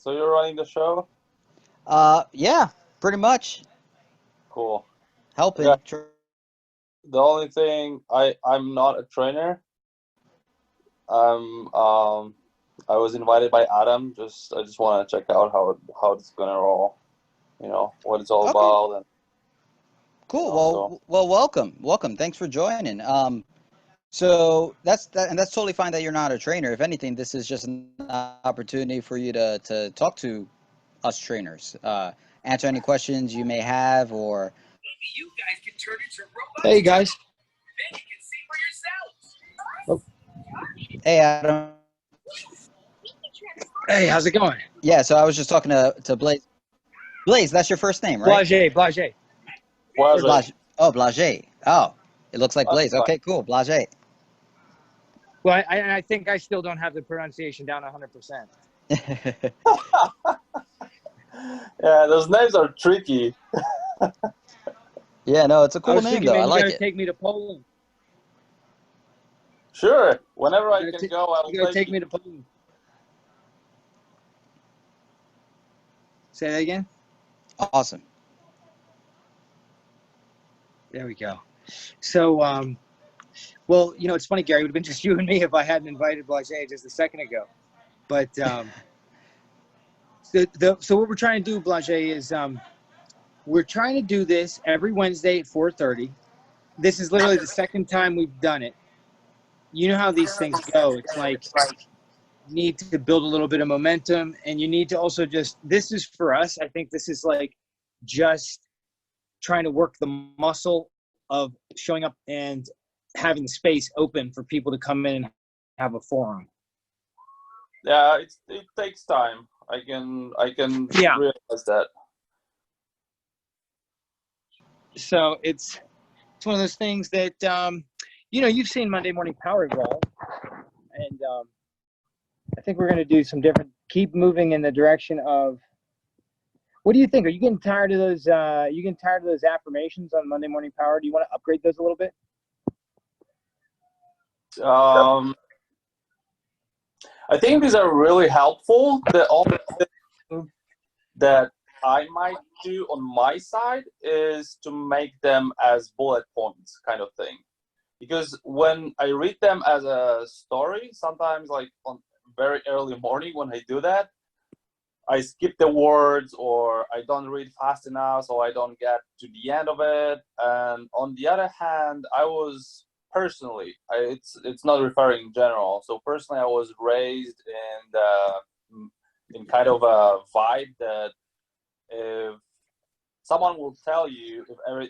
So you're running the show? Yeah, pretty much Cool. Yeah. helping. The only thing I'm not a trainer. I'm I was invited by Adam. I just want to check out how it's gonna roll. What it's all Okay, about, and cool. so Well, welcome. Thanks for joining. So and that's totally fine that you're not a trainer. If anything, this is just an opportunity for you to talk to us trainers, answer any questions you may have, or You guys can turn into robots. Hey guys. Then you can see for yourselves. hey, Adam. Hey, how's it going? Yeah, so I was just talking to Blaze. Blaze, that's your first name, right? Blage. well, Blage. Oh, Blage. Oh, it looks like that's Blaze. Okay, cool. Blage. Well, I think I still don't have the pronunciation down 100%. yeah, those names are tricky. Yeah, no, it's a I cool was name thinking though. I maybe you like gotta it. take me to Poland. Sure, whenever I You can gotta, go, I will you gotta take take you. me to Poland. Say that again? Awesome. There we go. So, well, it's funny, Gary. It would have been just you and me if I hadn't invited Blage just a second ago. But so what we're trying to do, Blage, is we're trying to do this every Wednesday at 4:30. This is literally the second time we've done it. You know how these things go. It's like you need to build a little bit of momentum, and you need to also this is for us. I think this is like just trying to work the muscle of showing up and having the space open for people to come in and have a forum. Yeah, it takes time. I can Yeah. realize that. So it's one of those things that you've seen Monday Morning Power Evolve, and I think we're going to do some different. Keep moving in the direction of. What do you think? Are you getting tired of those? You getting tired of those affirmations on Monday Morning Power? Do you want to upgrade those a little bit? I think these are really helpful. The only thing that I might do on my side is to make them as bullet points kind of thing. Because when I read them as a story, sometimes like on very early morning when I do that, I skip the words or I don't read fast enough, so I don't get to the end of it. And on the other hand, it's not referring in general. So personally, I was raised in kind of a vibe that if someone will tell you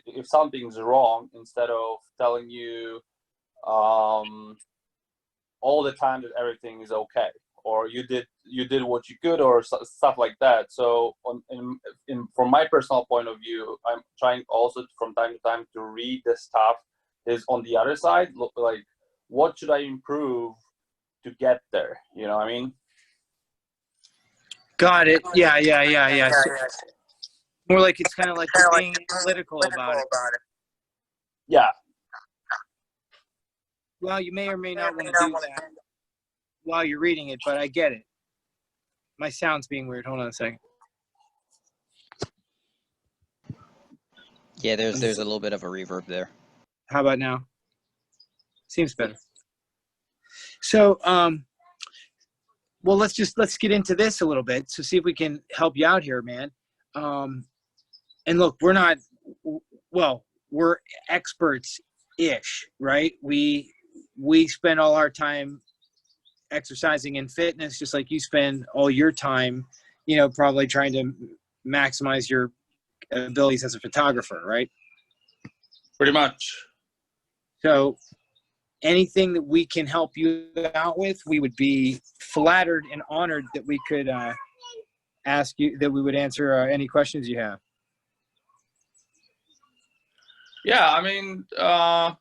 if something's wrong instead of telling you all the time that everything is okay, or you did what you could, or stuff like that. So from my personal point of view, I'm trying also from time to time to read the stuff is on the other side, like what should I improve to get there, you know what I mean? Got it. Yeah. So, more like it's kind of like you're being analytical about it. Yeah. Well, you may or may not want to do that while you're reading it, but I get it. My sound's being weird. Hold on a second. Yeah, there's a little bit of a reverb there. How about now? Seems better. So, well, let's get into this a little bit. So see if we can help you out here, man. And look, we're experts-ish, right? We spend all our time exercising and fitness, just like you spend all your time, probably trying to maximize your abilities as a photographer, right? Pretty much. So anything that we can help you out with, we would be flattered and honored that we could ask you, that we would answer any questions you have. Yeah, I mean, I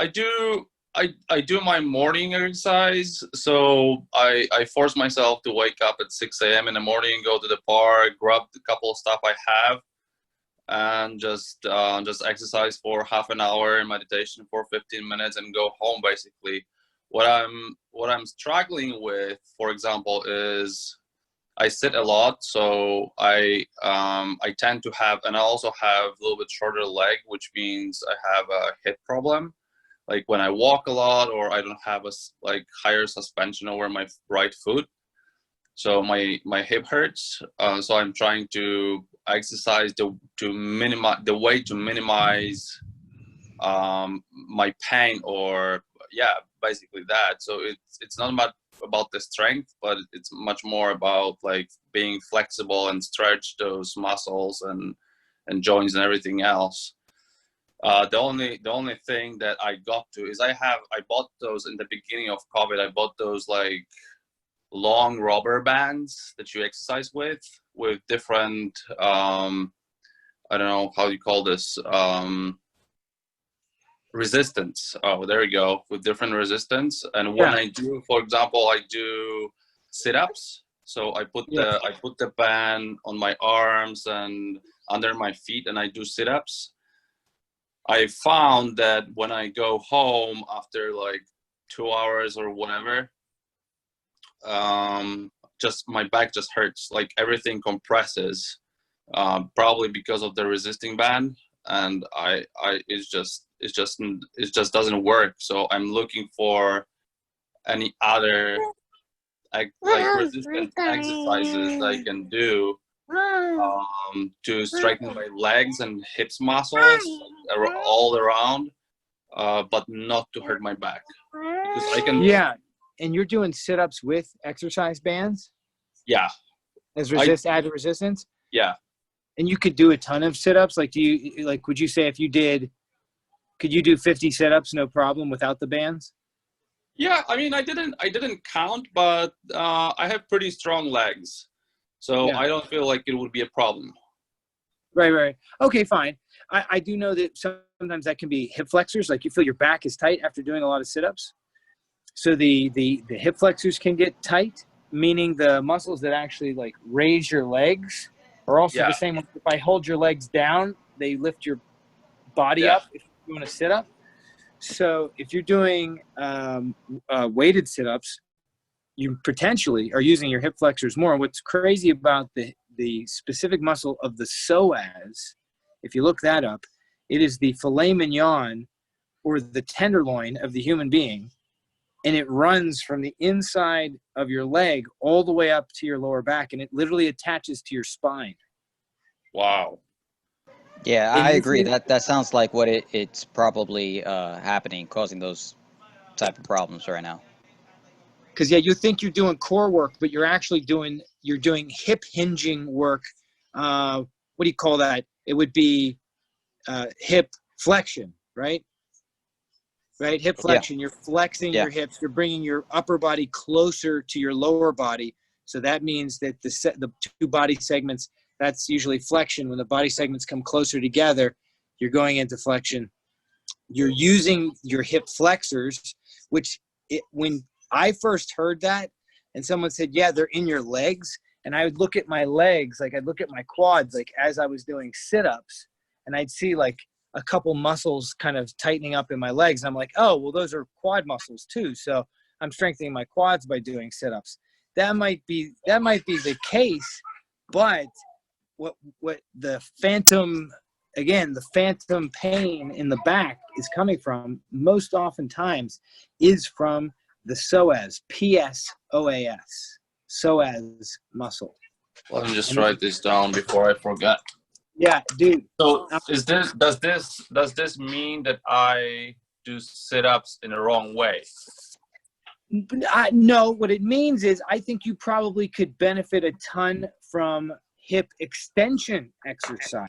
do my morning exercise, so I force myself to wake up at 6 a.m. in the morning, go to the park, grab a couple of stuff I have, and just exercise for half an hour, meditation for 15 minutes, and go home. Basically, what I'm struggling with, for example, is I sit a lot, so I tend to have, and I also have a little bit shorter leg, which means I have a hip problem. Like when I walk a lot, or I don't have a like higher suspension over my right foot, so my hip hurts. So I'm trying to exercise to minimize the way to minimize my pain, or yeah, basically that. So it's not about the strength, but it's much more about like being flexible and stretch those muscles and joints and everything else. The only thing that I got to is I bought those in the beginning of COVID. I bought those like long rubber bands that you exercise with different I don't know how you call this, resistance. Oh, there we go, with different resistance. And when I do, for example, I do sit-ups, so I put the band on my arms and under my feet, and I do sit-ups. I found that when I go home after like 2 hours or whatever, just my back just hurts, like everything compresses, probably because of the resisting band, and it just doesn't work. So I'm looking for any other like resistant exercises I can do to strengthen my legs and hips muscles all around, but not to hurt my back, because I can. Yeah, and you're doing sit-ups with exercise bands. Yeah. As added resistance. Yeah. And you could do a ton of sit-ups. Like, would you say could you do 50 sit-ups no problem without the bands? Yeah, I mean, I didn't count, but I have pretty strong legs, so I don't feel like it would be a problem. Right. Okay, fine. I do know that sometimes that can be hip flexors. Like you feel your back is tight after doing a lot of sit-ups. So the hip flexors can get tight, meaning the muscles that actually like raise your legs are also the same. If I hold your legs down, they lift your body up if you're doing a sit-up. So if you're doing weighted sit-ups, you potentially are using your hip flexors more. What's crazy about the specific muscle of the psoas, if you look that up, it is the filet mignon, or the tenderloin of the human being, and it runs from the inside of your leg all the way up to your lower back, and it literally attaches to your spine. Wow. Yeah, I agree. That sounds like what it's probably happening, causing those type of problems right now. Because you think you're doing core work, but you're actually doing hip hinging work. What do you call that? It would be hip flexion, right? Right, hip flexion. You're flexing your hips. You're bringing your upper body closer to your lower body. So that means that the two body segments, that's usually flexion. When the body segments come closer together, you're going into flexion. You're using your hip flexors, which when I first heard that, and someone said, yeah, they're in your legs, and I would look at my legs, like I'd look at my quads, like as I was doing sit-ups, and I'd see like a couple muscles kind of tightening up in my legs. And I'm like, oh, well, those are quad muscles too. So I'm strengthening my quads by doing sit-ups. That might be the case, but what the phantom pain in the back is coming from most oftentimes is from the psoas, P-S-O-A-S, psoas muscle. Let me just write this down before I forget. Yeah, dude. So does this mean that I do sit-ups in the wrong way? No, what it means is I think you probably could benefit a ton from hip extension exercise,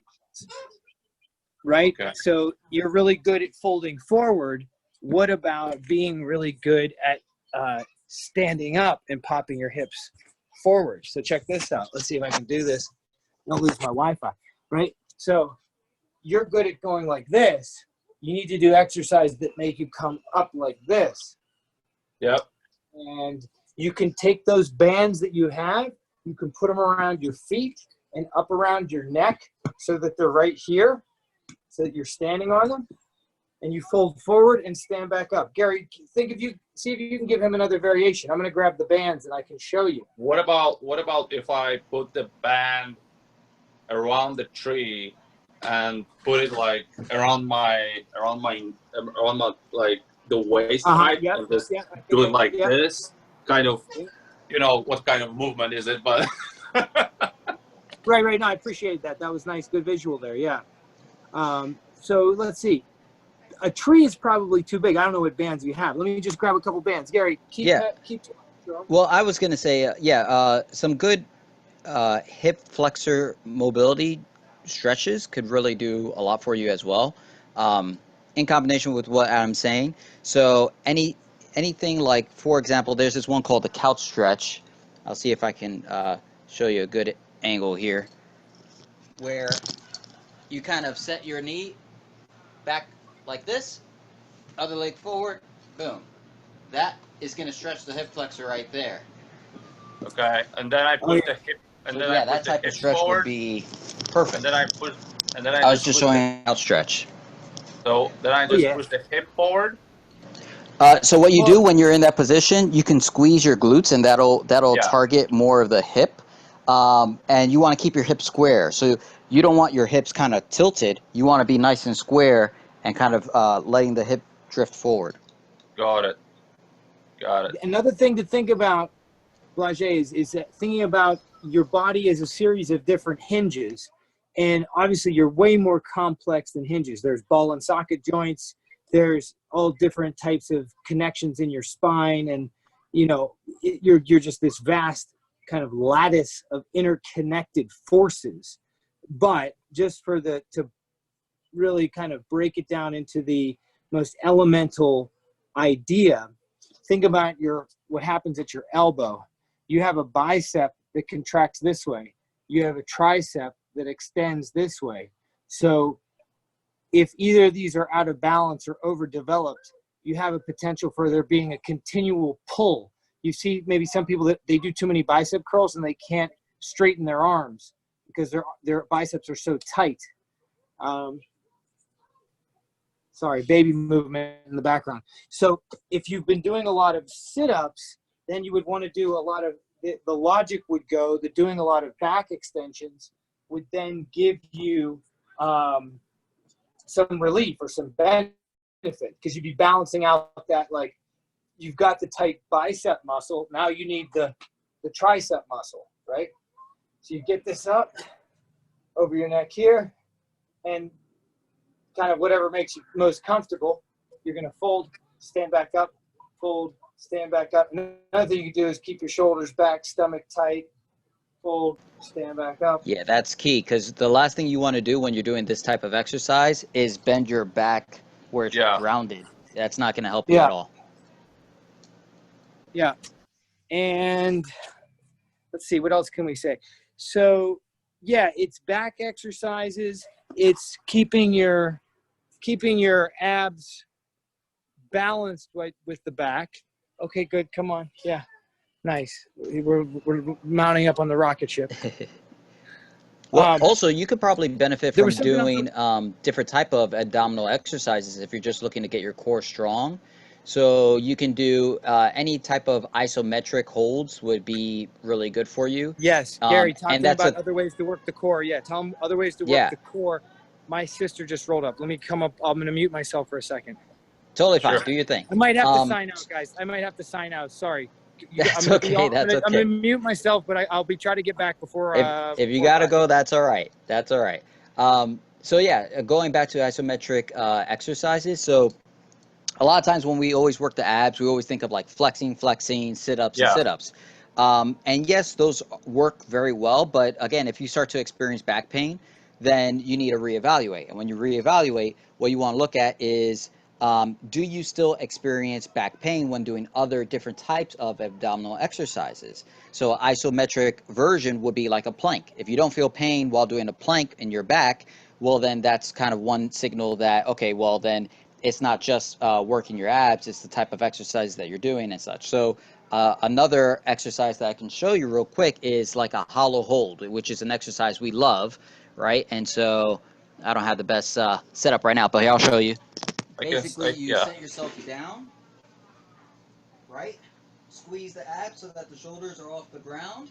right? Okay. So you're really good at folding forward. What about being really good at standing up and popping your hips forward? So check this out. Let's see if I can do this. Don't lose my Wi-Fi. Right? So you're good at going like this. You need to do exercises that make you come up like this. Yep. And you can take those bands that you have, you can put them around your feet and up around your neck so that they're right here, so that you're standing on them. and you fold forward and stand back up. Gary, see if you can give him another variation. I'm going to grab the bands and I can show you. What about if I put the band around the tree and put it like around my like the waist height, Yep, and just yep, do it like yep. this kind of, you know, what kind of movement is it? But Right. No, I appreciate that. That was nice, good visual there. Yeah. So let's see. A tree is probably too big. I don't know what bands you have. Let me just grab a couple bands. Gary, keep. Well, I was going to say, some good hip flexor mobility stretches could really do a lot for you as well, in combination with what Adam's saying. So anything like, for example, there's this one called the couch stretch. I'll see if I can show you a good angle here, where you kind of set your knee back like this, other leg forward, boom. That is going to stretch the hip flexor right there. okay, and then I put the hip, and So then yeah, I put that the type hip of stretch forward, would be perfect. and then I was just showing an out stretch. So then I just push the hip forward. So what you do when you're in that position, you can squeeze your glutes, and that'll target more of the hip. And you want to keep your hips square. So you don't want your hips kind of tilted. You want to be nice and square and kind of letting the hip drift forward. Got it. Another thing to think about, Blage, is that thinking about your body as a series of different hinges. And obviously you're way more complex than hinges. There's ball and socket joints. There's all different types of connections in your spine. And, you know, you're just this vast kind of lattice of interconnected forces. But just to really kind of break it down into the most elemental idea, think about what happens at your elbow. You have a bicep that contracts this way. You have a tricep that extends this way. So if either of these are out of balance or overdeveloped, you have a potential for there being a continual pull. You see maybe some people that they do too many bicep curls and they can't straighten their arms because their biceps are so tight. Sorry, baby movement in the background. So if you've been doing a lot of sit-ups, then you would want to do a lot of, the logic would go that doing a lot of back extensions would then give you some relief or some benefit, because you'd be balancing out that, like, you've got the tight bicep muscle, now you need the tricep muscle, right? So you get this up over your neck here, and kind of whatever makes you most comfortable, you're going to fold, stand back up, fold, stand back up. And another thing you can do is keep your shoulders back, stomach tight, fold, stand back up. Yeah, that's key, because the last thing you want to do when you're doing this type of exercise is bend your back where it's grounded. That's not going to help you at all. Yeah. And let's see, what else can we say? So yeah, it's back exercises. It's keeping your abs balanced with the back. Okay, good. Come on. Yeah. Nice. We're mounting up on the rocket ship. Well, also, you could probably benefit from doing different type of abdominal exercises if you're just looking to get your core strong. So you can do any type of isometric holds would be really good for you. Yes, Gary, talk to me about other ways to work the core. Yeah, tell them other ways to work the core. My sister just rolled up. Let me come up. I'm going to mute myself for a second. Totally fine. Do your thing. I might have to sign out, guys. I might have to sign out. Sorry. That's okay. I'm going to mute myself, but I'll try to get back before. If you got to go, that's all right. That's all right. So yeah, going back to isometric exercises. So a lot of times when we always work the abs, we always think of like flexing, sit-ups, and sit-ups. And yes, those work very well. But again, if you start to experience back pain, then you need to reevaluate. And when you reevaluate, what you want to look at is, do you still experience back pain when doing other different types of abdominal exercises? So an isometric version would be like a plank. If you don't feel pain while doing a plank in your back, well, then that's kind of one signal that, okay, well, then it's not just working your abs, it's the type of exercise that you're doing and such. So another exercise that I can show you real quick is like a hollow hold, which is an exercise we love, right? And so I don't have the best setup right now, but here, I'll show you. I guess, Basically, you yeah. set yourself down, right? Squeeze the abs so that the shoulders are off the ground,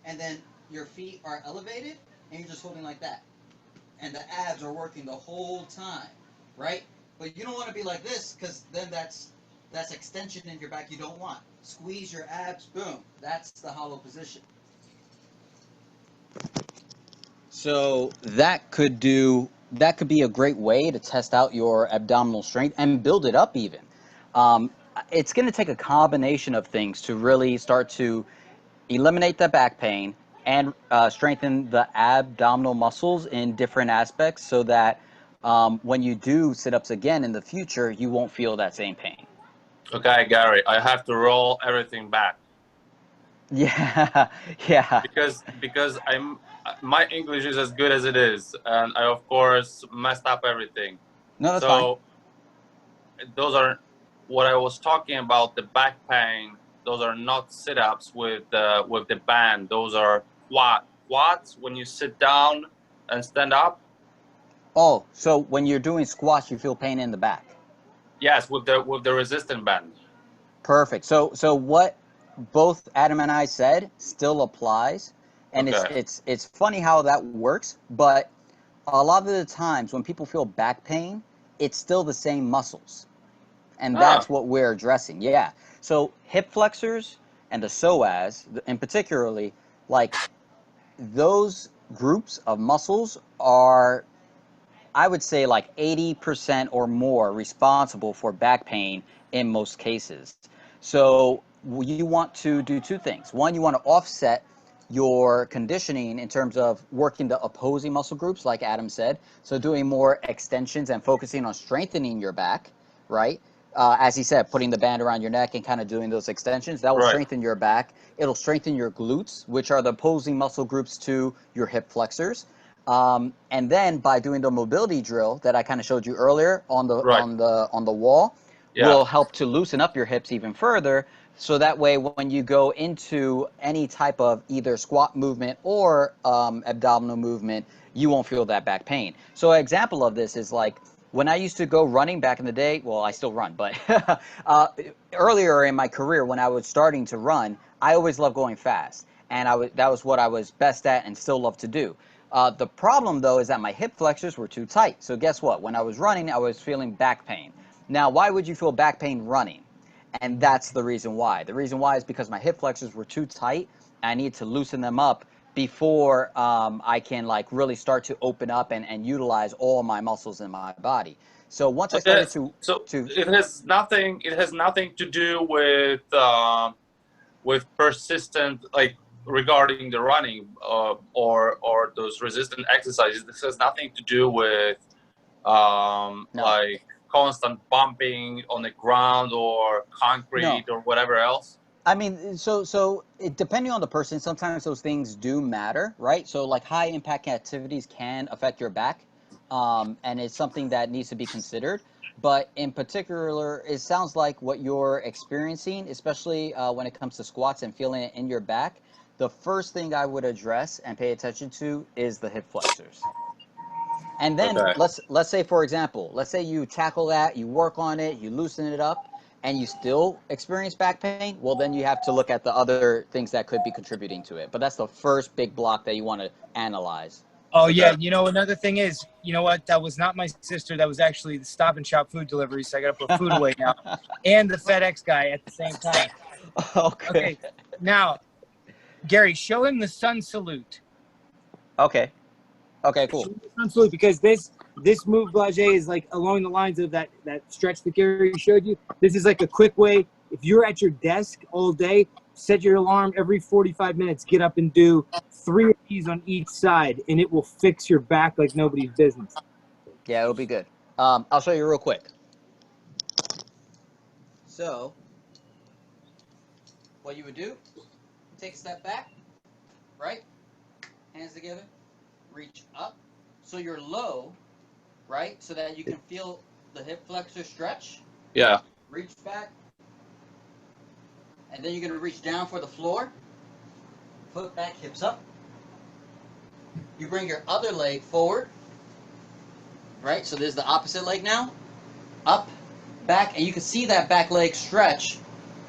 and then your feet are elevated, and you're just holding like that. And the abs are working the whole time, right? But you don't want to be like this, because then that's extension in your back you don't want. Squeeze your abs, boom. That's the hollow position. So that could be a great way to test out your abdominal strength and build it up even. Um, it's going to take a combination of things to really start to eliminate the back pain and strengthen the abdominal muscles in different aspects so that when you do sit-ups again in the future, you won't feel that same pain. Okay, Gary, I have to roll everything back. Yeah, yeah. Because my English is as good as it is, and I of course messed up everything. No, that's fine. So those are what I was talking about. The back pain. Those are not sit-ups with the band. Those are quads when you sit down and stand up. Oh, so when you're doing squats, you feel pain in the back. Yes, with the resistant band. Perfect. So what both Adam and I said still applies, and Okay. it's funny how that works, but a lot of the times when people feel back pain, it's still the same muscles. And that's what we're addressing. Yeah. So hip flexors and the psoas, in particularly, like those groups of muscles are, I would say, like 80% or more responsible for back pain in most cases. So you want to do two things. One, you want to offset your conditioning in terms of working the opposing muscle groups, like Adam said. So doing more extensions and focusing on strengthening your back, right? As he said, putting the band around your neck and kind of doing those extensions, that will Right. strengthen your back. It'll strengthen your glutes, which are the opposing muscle groups to your hip flexors. And then by doing the mobility drill that I kind of showed you earlier on the Right. on the wall, Yeah. will help to loosen up your hips even further. So that way, when you go into any type of either squat movement or abdominal movement, you won't feel that back pain. So an example of this is like when I used to go running back in the day. Well, I still run, but earlier in my career when I was starting to run, I always loved going fast, and that was what I was best at and still love to do. The problem, though, is that my hip flexors were too tight. So guess what? When I was running, I was feeling back pain. Now, why would you feel back pain running? And that's the reason why. The reason why is because my hip flexors were too tight. I need to loosen them up before I can like really start to open up and utilize all my muscles in my body. So once I started So to it has nothing. It has nothing to do with persistent, like regarding the running or those resistant exercises. This has nothing to do with No. like constant bumping on the ground or concrete or whatever else. I mean, so depending on the person, sometimes those things do matter, right? So like high impact activities can affect your back, and it's something that needs to be considered. But in particular, it sounds like what you're experiencing, especially when it comes to squats and feeling it in your back, the first thing I would address and pay attention to is the hip flexors. And then Okay. let's say, for example, let's say you tackle that, you work on it, you loosen it up, and you still experience back pain. Well, then you have to look at the other things that could be contributing to it. But that's the first big block that you want to analyze. Oh Okay. yeah, you know, another thing is, you know what? That was not my sister. That was actually the Stop and Shop food delivery. So I got to put food away now, and the FedEx guy at the same time. Okay. Okay, now, Gary, show him the sun salute. Okay. Okay. Cool. Show him the sun salute, because this move, Blage, is like along the lines of that stretch that Gary showed you. This is like a quick way. If you're at your desk all day, set your alarm every 45 minutes. Get up and do 3 of these on each side, and it will fix your back like nobody's business. Yeah, it'll be good. I'll show you real quick. So, what you would do, take a step back, right? Hands together, reach up. So you're low, right? So that you can feel the hip flexor stretch. Yeah. Reach back. And then you're going to reach down for the floor. Foot back, hips up. You bring your other leg forward. Right? So there's the opposite leg now. up, back, and you can see that back leg stretch,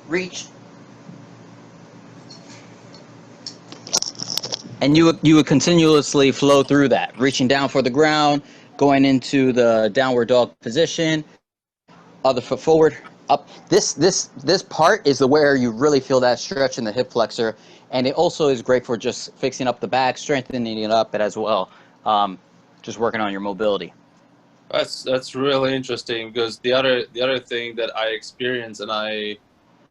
reach, and you would continuously flow through that, reaching down for the ground, going into the downward dog position, other foot forward, up. This part is the where you really feel that stretch in the hip flexor, and it also is great for just fixing up the back, strengthening it up as well, just working on your mobility. That's really interesting, because the other thing that I experience, and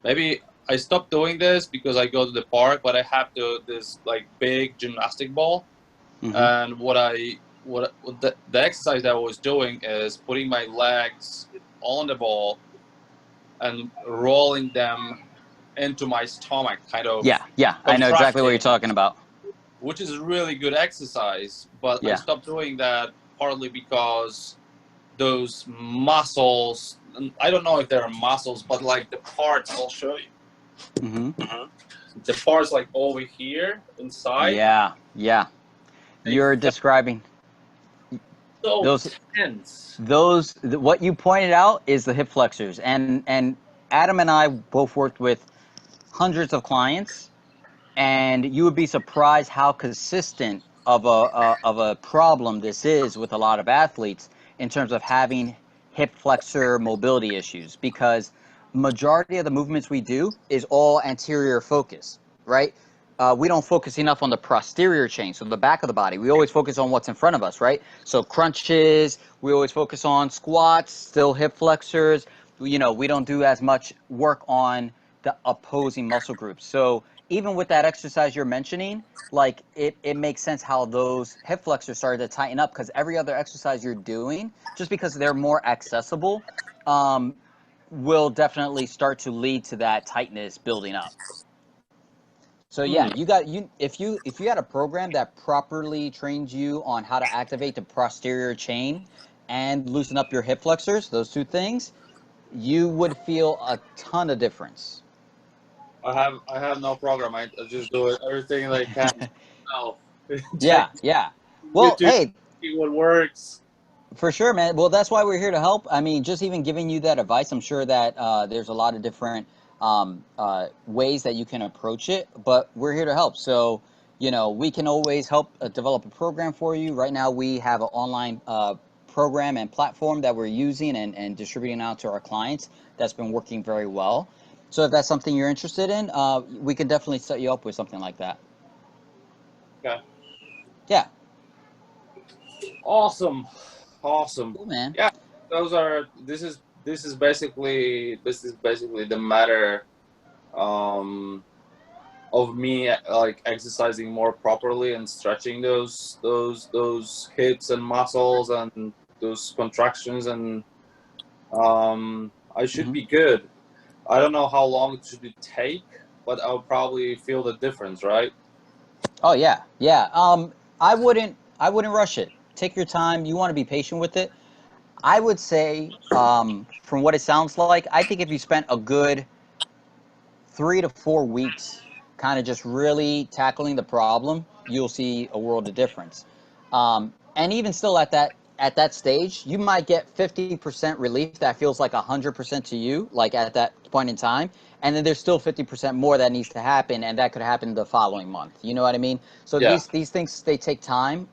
maybe I stopped doing this because I go to the park, but I have this like big gymnastic ball, and what the exercise that I was doing is putting my legs on the ball and rolling them into my stomach, kind of Yeah, I know exactly what you're talking about. which is a really good exercise. But I Yeah. stopped doing that partly because those muscles, I don't know if they're muscles, but like the parts, I'll show you. The parts like over here inside. Yeah. You're describing So those. tense. What you pointed out is the hip flexors, and Adam and I both worked with hundreds of clients, and you would be surprised how consistent of a problem this is with a lot of athletes in terms of having hip flexor mobility issues, because majority of the movements we do is all anterior focus, right? We don't focus enough on the posterior chain, so the back of the body. We always focus on what's in front of us, right? So crunches, we always focus on squats, still hip flexors. We don't do as much work on the opposing muscle groups. So even with that exercise you're mentioning, like it makes sense how those hip flexors started to tighten up, because every other exercise you're doing, just because they're more accessible, will definitely start to lead to that tightness building up. So yeah, if you had a program that properly trains you on how to activate the posterior chain and loosen up your hip flexors, those two things, you would feel a ton of difference. I have no program. I just do it everything that I can. Oh, Yeah. Well, YouTube, hey, see what works. for sure, man. Well, that's why we're here to help. I mean, just even giving you that advice, I'm sure that there's a lot of different ways that you can approach it, but we're here to help. So, we can always help develop a program for you. Right now, we have an online program and platform that we're using and distributing out to our clients that's been working very well. So if that's something you're interested in, we can definitely set you up with something like that. Okay. Yeah. Awesome. Cool, man. Yeah, those are. This is basically the matter, of me like exercising more properly and stretching those hips and muscles and those contractions, and I should be good. I don't know how long it should take, but I'll probably feel the difference, right? Oh yeah. I wouldn't rush it. Take your time. You want to be patient with it. I would say, from what it sounds like, I think if you spent a good 3 to 4 weeks kind of just really tackling the problem, you'll see a world of difference. And even still at that stage, you might get 50% relief that feels like 100% to you, like at that point in time. And then there's still 50% more that needs to happen, and that could happen the following month. You know what I mean? So Yeah. these things, they take time.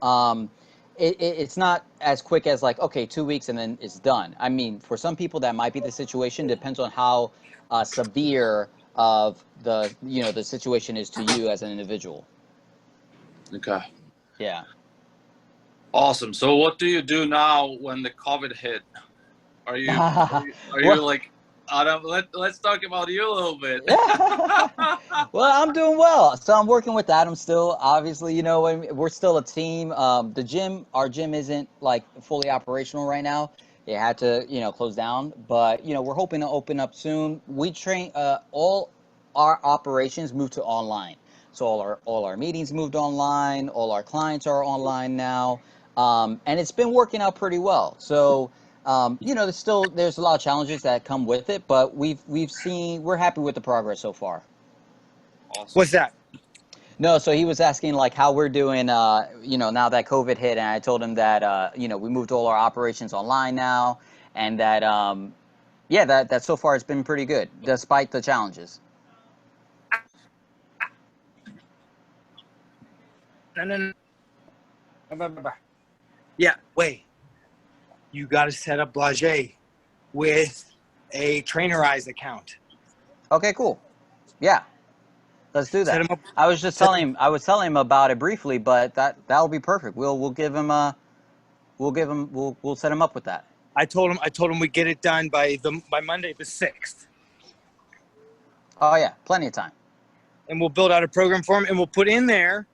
It's not as quick as like, okay, 2 weeks and then it's done. I mean, for some people that might be the situation. Depends on how severe of the situation is to you as an individual. Okay. Yeah. Awesome. So what do you do now when the COVID hit? Are you Well, like, Adam? Let's talk about you a little bit. well, I'm doing well. So I'm working with Adam still. Obviously, we're still a team. Our gym isn't like fully operational right now. It had to, close down. But we're hoping to open up soon. We train all our operations moved to online. So all our meetings moved online. All our clients are online now, and it's been working out pretty well. So. There's a lot of challenges that come with it, but we're happy with the progress so far. Awesome. What's that? No, so he was asking like how we're doing, now that COVID hit, and I told him that, we moved all our operations online now, and that yeah, that so far it's been pretty good despite the challenges. No. Yeah, wait. You got to set up Blage with a trainerized account. Okay, cool. Yeah, let's do Set that. him up. I was just telling him. I was telling him about it briefly, but that'll be perfect. We'll give him we'll set him up with that. I told him we get it done by Monday the 6th. Oh yeah, plenty of time. And we'll build out a program for him, and we'll put in there,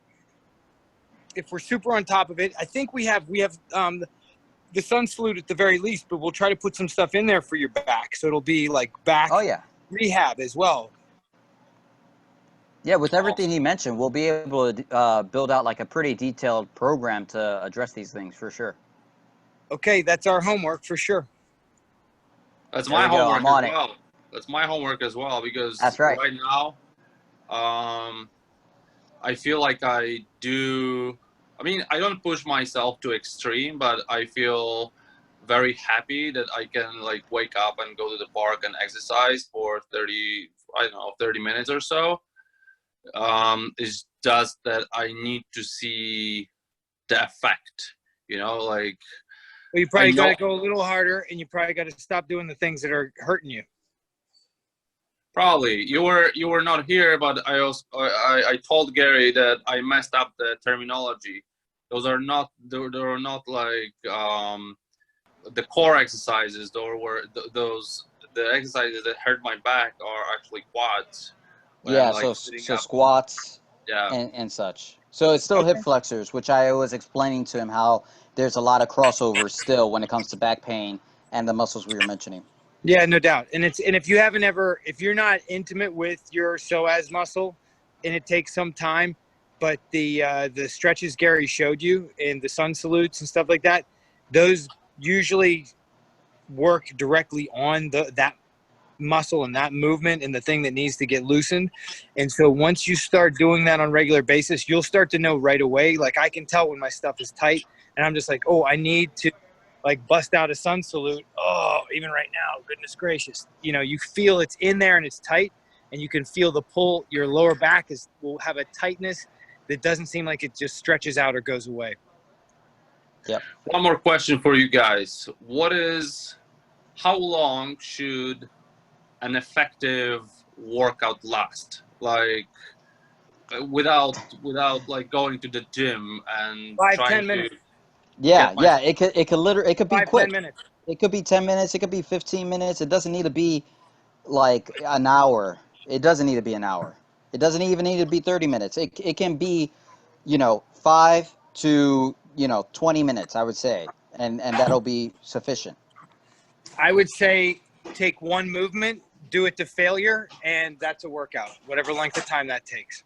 if we're super on top of it, I think we have the sun salute at the very least, but we'll try to put some stuff in there for your back. So it'll be like back rehab as well. Yeah, with everything he mentioned, we'll be able to build out like a pretty detailed program to address these things for sure. Okay, that's our homework for sure. That's my homework as well. It. That's my homework as well, because that's right. Right now, I feel like I don't push myself to extreme, but I feel very happy that I can like wake up and go to the park and exercise for 30 minutes or so. It's just that I need to see the effect, like. Well, you probably got to go a little harder, and you probably got to stop doing the things that are hurting you. Probably you were not here, but I told Gary that I messed up the terminology. Those are not like the core exercises. The exercises that hurt my back are actually quads. Yeah, so squats. Yeah. And such. So it's still hip flexors, which I was explaining to him how there's a lot of crossovers still when it comes to back pain and the muscles we were mentioning. Yeah, no doubt. And if you're not intimate with your psoas muscle, and it takes some time, but the stretches Gary showed you and the sun salutes and stuff like that, those usually work directly on that muscle and that movement and the thing that needs to get loosened. And so once you start doing that on a regular basis, you'll start to know right away. Like I can tell when my stuff is tight, and I'm just like, oh, I need to like bust out a sun salute. Oh, even right now, goodness gracious. You feel it's in there and it's tight, and you can feel the pull. Your lower back will have a tightness that doesn't seem like it just stretches out or goes away. Yep. One more question for you guys. How long should an effective workout last? Like without like going to the gym and 5-10 minutes. Yeah, it could be 5-10 quick. minutes. It could be 10 minutes, it could be 15 minutes. It doesn't need to be like an hour. It doesn't need to be an hour. It doesn't even need to be 30 minutes. It can be, 5 to, 20 minutes, I would say. And that'll be sufficient. I would say take one movement, do it to failure, and that's a workout, whatever length of time that takes.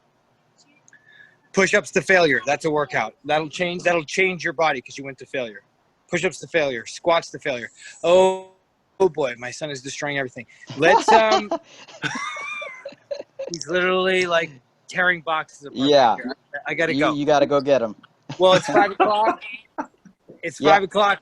Push-ups to failure, that's a workout. That'll change your body because you went to failure. Push-ups to failure, squats to failure. Oh boy, my son is destroying everything. Let's he's literally like tearing boxes apart. Yeah. I gotta go. You gotta go get him. Well, it's 5 o'clock. It's 5 o'clock.